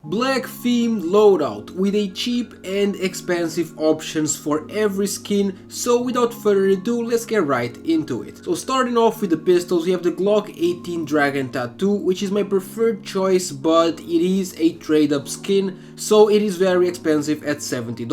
Black themed loadout with a cheap and expensive options for every skin, so without further ado let's get right into it. So starting off with the pistols, we have the Glock 18 Dragon Tattoo, which is my preferred choice, but it is a trade up skin, so it is very expensive at $70.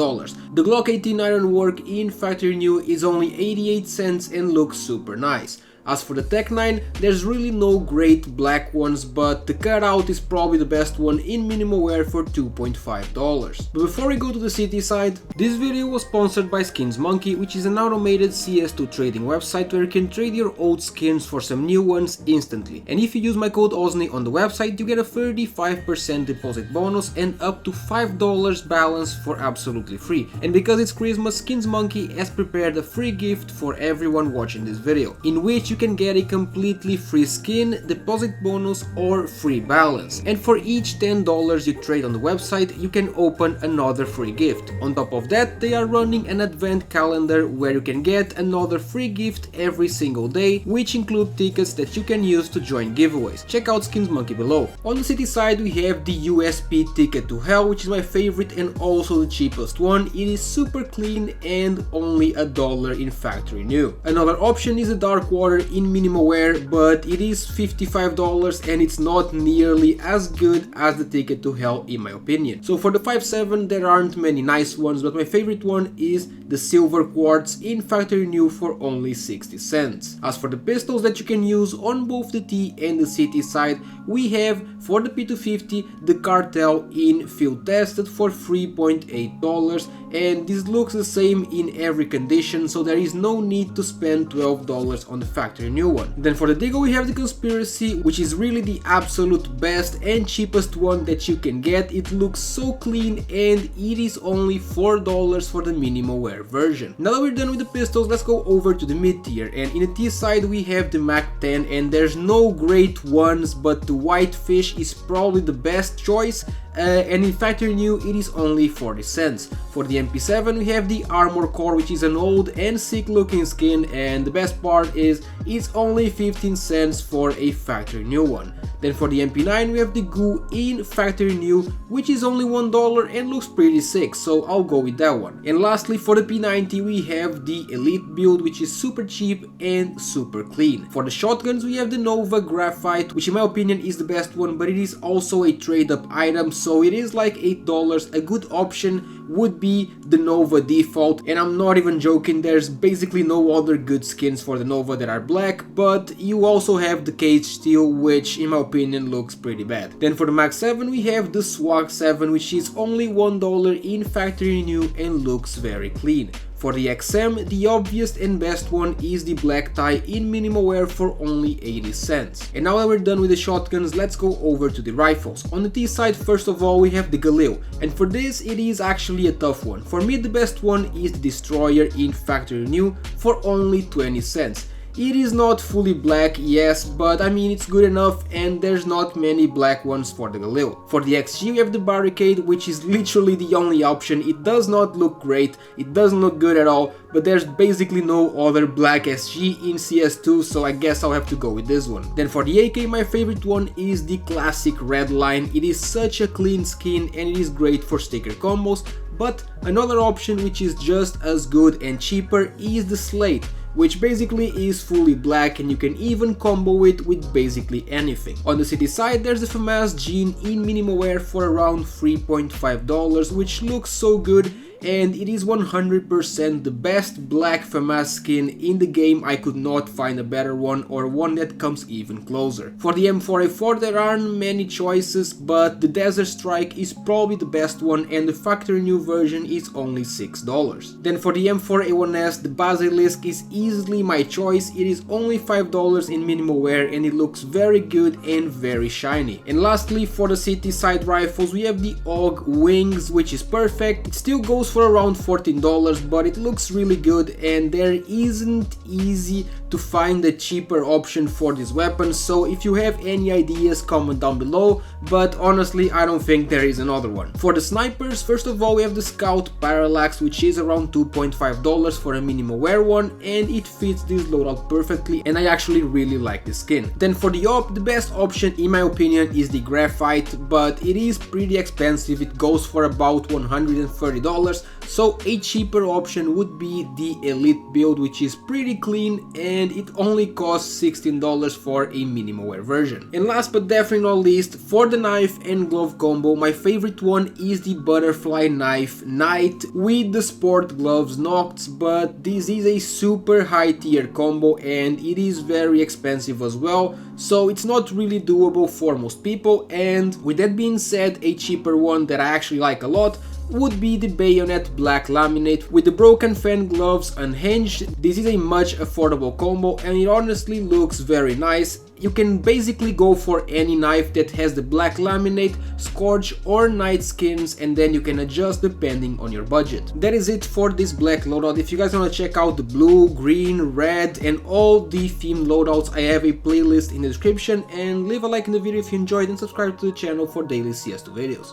The Glock 18 Ironwork in factory new is only 88 cents and looks super nice. As for the Tech 9, there's really no great black ones, but the cutout is probably the best one in minimal wear for $2.5. But before we go to the city side, this video was sponsored by Skins Monkey, which is an automated CS2 trading website where you can trade your old skins for some new ones instantly. And if you use my code OZNI on the website, you get a 35% deposit bonus and up to $5 balance for absolutely free. And because it's Christmas, Skins Monkey has prepared a free gift for everyone watching this video, in which you can get a completely free skin, deposit bonus or free balance. And for each $10 you trade on the website, you can open another free gift. On top of that, they are running an advent calendar where you can get another free gift every single day, which include tickets that you can use to join giveaways. Check out Skins Monkey below. On the city side, we have the USP Ticket to Hell, which is my favorite and also the cheapest one. It is super clean and only $1 in factory new. Another option is the Dark Water in minimal wear, but it is $55 and it's not nearly as good as the Ticket to Hell in my opinion. So for the 5.7 there aren't many nice ones, but my favorite one is the Silver Quartz in factory new for only 60 cents. As for the pistols that you can use on both the T and the city side, we have for the P250 the Cartel in field tested for $3.8, and this looks the same in every condition, so there is no need to spend $12 on the factory new one. Then for the Deagle we have the Conspiracy, which is really the absolute best and cheapest one that you can get. It looks so clean and it is only $4 for the minimal wear version. Now that we're done with the pistols, let's go over to the mid tier, and in the T side we have the Mac 10, and there's no great ones, but the Whitefish is probably the best choice. And in factory new it is only 40 cents. For the MP7 we have the Armor Core, which is an old and sick looking skin, and the best part is it's only 15 cents for a factory new one. Then for the MP9 we have the Goo in factory new, which is only $1 and looks pretty sick, so I'll go with that one. And lastly for the P90 we have the Elite build, which is super cheap and super clean. For the shotguns we have the Nova Graphite, which in my opinion is the best one, but it is also a trade up item, so it is like $8. A good option would be the Nova default, and I'm not even joking, there's basically no other good skins for the Nova that are black, but you also have the Cage Steel, which in my opinion looks pretty bad. Then for the Max 7 we have the Swag 7, which is only $1 in factory new and looks very clean. For the XM, the obvious and best one is the Black Tie in minimal wear for only 80 cents. And now that we're done with the shotguns, let's go over to the rifles. On the T side, first of all we have the Galil, and for this it is actually a tough one. For me the best one is the Destroyer in factory new for only 20 cents. It is not fully black, yes, but I mean it's good enough, and there's not many black ones for the Galil. For the XG we have the Barricade, which is literally the only option. It does not look great, it doesn't look good at all, but there's basically no other black SG in CS2, so I guess I'll have to go with this one. Then for the AK, my favorite one is the classic Redline. It is such a clean skin and it is great for sticker combos, but another option which is just as good and cheaper is the Slate, which basically is fully black and you can even combo it with basically anything. On the city side there's the FAMAS Jean in minimal wear for around $3.5, which looks so good, and it is 100% the best black FAMAS skin in the game. I could not find a better one or one that comes even closer. For the M4A4 there aren't many choices, but the Desert Strike is probably the best one, and the factory new version is only $6. Then for the M4A1S, the Basilisk is easily my choice. It is only $5 in minimal wear and it looks very good and very shiny. And lastly for the city side rifles we have the AUG Wings, which is perfect. It still goes goes for around $14, but it looks really good and there isn't easy to find a cheaper option for this weapon, so if you have any ideas, comment down below, but honestly I don't think there is another one. For the snipers, first of all we have the Scout Parallax, which is around $2.5 for a minimal wear one, and it fits this loadout perfectly and I actually really like the skin. Then for the op, the best option in my opinion is the Graphite, but it is pretty expensive, it goes for about $130, so a cheaper option would be the Elite build, which is pretty clean and it only costs $16 for a minimal wear version. And last but definitely not least, for the knife and glove combo, my favorite one is the Butterfly Knife Knight with the sport gloves Nocts, but this is a super high tier combo and it is very expensive as well, so it's not really doable for most people. And with that being said, a cheaper one that I actually like a lot would be the Bayonet Black Laminate with the broken fan gloves unhinged. This is a much affordable combo and it honestly looks very nice. You can basically go for any knife that has the black laminate, scorch or night skins, and then you can adjust depending on your budget. That is it for this black loadout. If you guys want to check out the blue, green, red and all the theme loadouts, I have a playlist in the description, and leave a like in the video if you enjoyed and subscribe to the channel for daily CS2 videos.